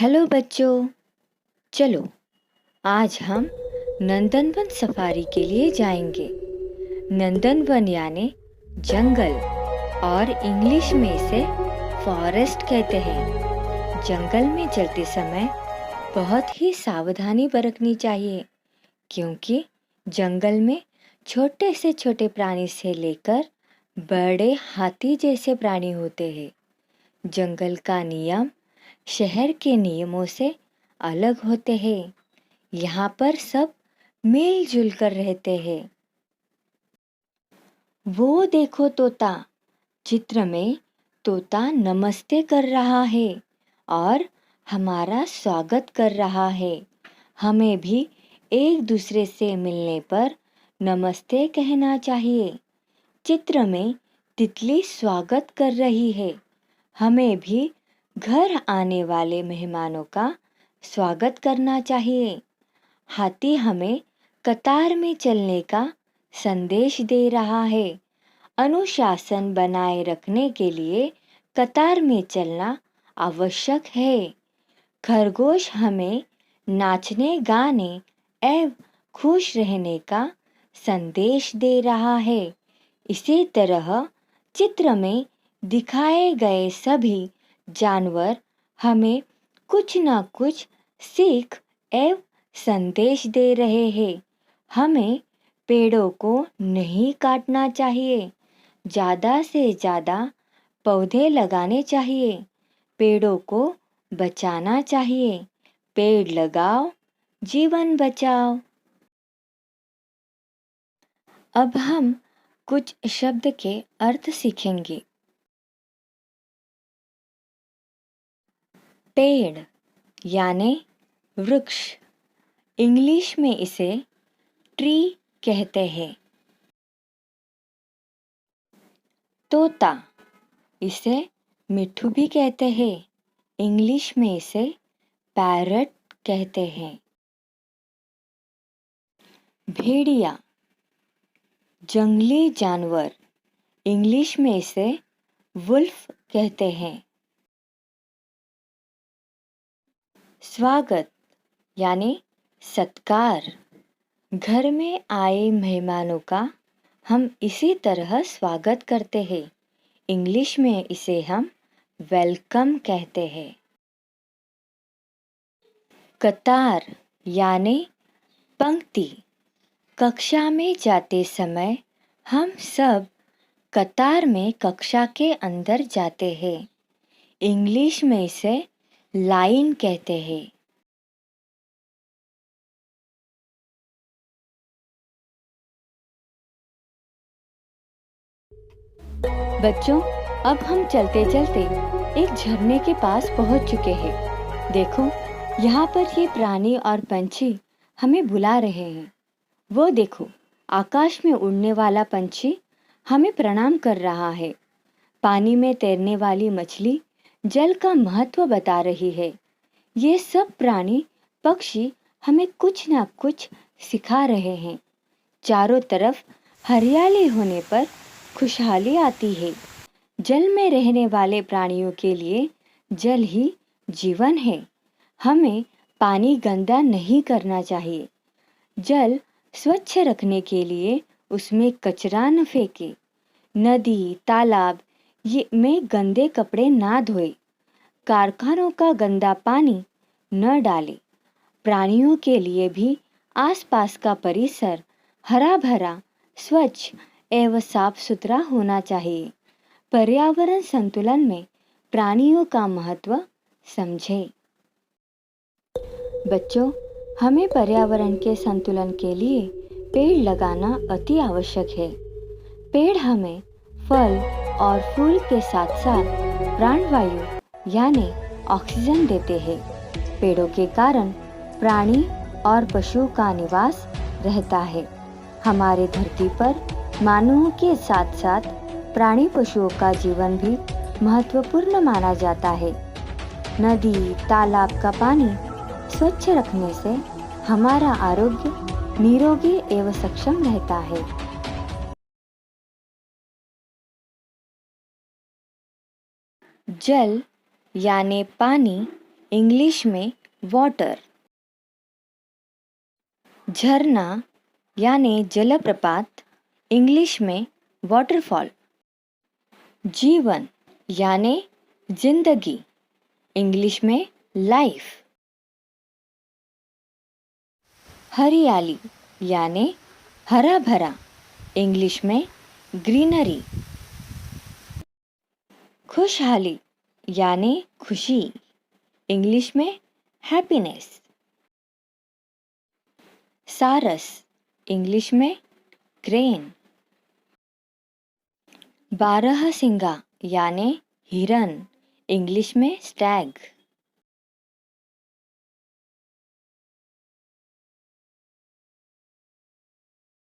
Hello बच्चों, चलो आज हम नंदनवन सफारी के लिए जाएंगे। नंदनवन यानी जंगल और इंग्लिश में इसे फॉरेस्ट कहते हैं। जंगल में चलते समय बहुत ही सावधानी बरतनी चाहिए क्योंकि जंगल में छोटे से छोटे प्राणी से लेकर बड़े हाथी जैसे प्राणी होते हैं। जंगल का नियम शहर के नियमों से अलग होते हैं। यहाँ पर सब मिलजुल कर रहते हैं। वो देखो तोता, चित्र में तोता नमस्ते कर रहा है और हमारा स्वागत कर रहा है। हमें भी एक दूसरे से मिलने पर नमस्ते कहना चाहिए। चित्र में तितली स्वागत कर रही है। हमें भी घर आने वाले मेहमानों का स्वागत करना चाहिए। हाथी हमें कतार में चलने का संदेश दे रहा है। अनुशासन बनाए रखने के लिए कतार में चलना आवश्यक है। खरगोश हमें नाचने, गाने एवं खुश रहने का संदेश दे रहा है। इसी तरह चित्र में दिखाए गए सभी जानवर हमें कुछ न कुछ सीख एवं संदेश दे रहे हैं। हमें पेड़ों को नहीं काटना चाहिए। ज़्यादा से ज़्यादा पौधे लगाने चाहिए। पेड़ों को बचाना चाहिए। पेड़ लगाओ, जीवन बचाओ। अब हम कुछ शब्द के अर्थ सीखेंगे। पेड़ यानी वृक्ष, इंग्लिश में इसे ट्री कहते हैं। तोता, इसे मिट्ठू भी कहते हैं। इंग्लिश में इसे पैरट कहते हैं। भेड़िया, जंगली जानवर, इंग्लिश में इसे वुल्फ कहते हैं। स्वागत यानी सत्कार, घर में आए मेहमानों का हम इसी तरह स्वागत करते हैं। इंग्लिश में इसे हम वेलकम कहते हैं। कतार यानी पंक्ति, कक्षा में जाते समय हम सब कतार में कक्षा के अंदर जाते हैं। इंग्लिश में इसे लाइन कहते हैं। बच्चों, अब हम चलते चलते एक झरने के पास पहुंच चुके हैं। देखो, यहाँ पर ये प्राणी और पंछी हमें बुला रहे हैं। वो देखो, आकाश में उड़ने वाला पंछी हमें प्रणाम कर रहा है। पानी में तैरने वाली मछली जल का महत्व बता रही है। ये सब प्राणी पक्षी हमें कुछ ना कुछ सिखा रहे हैं। चारों तरफ हरियाली होने पर खुशहाली आती है। जल में रहने वाले प्राणियों के लिए जल ही जीवन है। हमें पानी गंदा नहीं करना चाहिए। जल स्वच्छ रखने के लिए उसमें कचरा न फेंके। नदी, तालाब में गंदे कपड़े ना धोए। कारखानों का गंदा पानी न डाले। प्राणियों के लिए भी आसपास का परिसर हरा भरा, स्वच्छ एवं साफ सुथरा होना चाहिए। पर्यावरण संतुलन में प्राणियों का महत्व समझें। बच्चों, हमें पर्यावरण के संतुलन के लिए पेड़ लगाना अति आवश्यक है। पेड़ हमें फल और फूल के साथ साथ प्राणवायु यानी ऑक्सीजन देते हैं। पेड़ों के कारण प्राणी और पशुओं का निवास रहता है। हमारे धरती पर मानवों के साथ साथ प्राणी पशुओं का जीवन भी महत्वपूर्ण माना जाता है। नदी, तालाब का पानी स्वच्छ रखने से हमारा आरोग्य निरोगी एवं सक्षम रहता है। जल यानी पानी इंग्लिश में वाटर। झरना यानी जलप्रपात, इंग्लिश में वाटरफॉल। जीवन यानी जिंदगी, इंग्लिश में लाइफ। हरियाली यानी हरा भरा, इंग्लिश में ग्रीनरी। खुशहाली यानी खुशी, इंग्लिश में हैप्पीनेस। सारस, इंग्लिश में क्रेन। बारहसिंगा यानी हिरन, इंग्लिश में स्टैग।